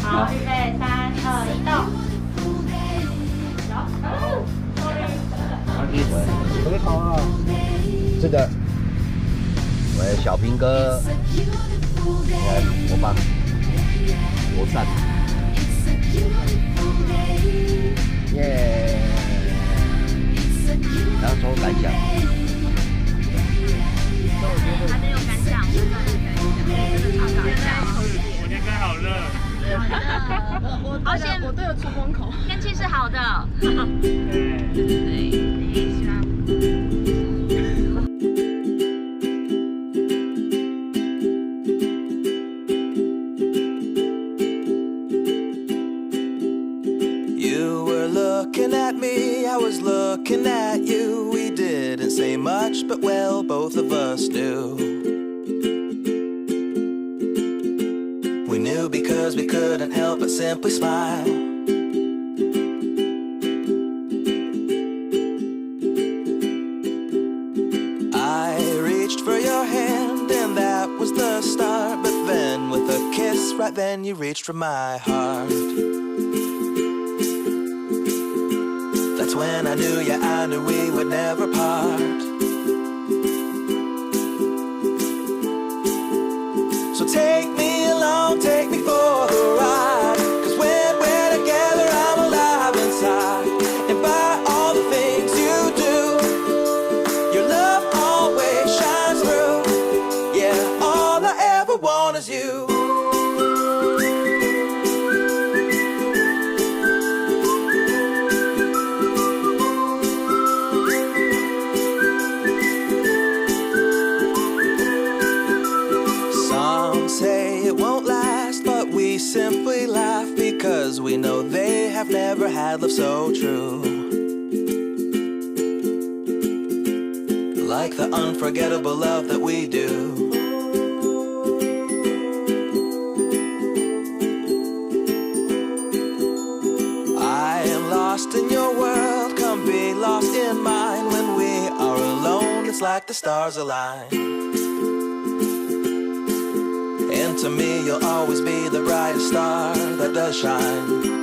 好，预备，3、2、1，到。很好啊，这个，喂，小平哥，来模仿，国赞，耶，然后说感想。还没有感想，我真的好感想。我今天好热。好险，我都有出风口。天气是好的。对，希望。You were looking at me, I was looking at you. We didn't say much, but well, both of us knew. We knew because we couldn't help but simply smile. I reached for your hand and that was the start. But then with a kiss, right then you reached for my heart. That's when I knew, yeah, I knew we would never part. So take me along, take me for the ride. 'Cause when we're together, I'm alive inside. And by all the things you do, your love always shines through. Yeah, all I ever want is you. Simply laugh because we know they have never had love so true. Like the unforgettable love that we do. I am lost in your world, come be lost in mine. When we are alone, it's like the stars align. And to me, you'll always be the brightest star that does shine.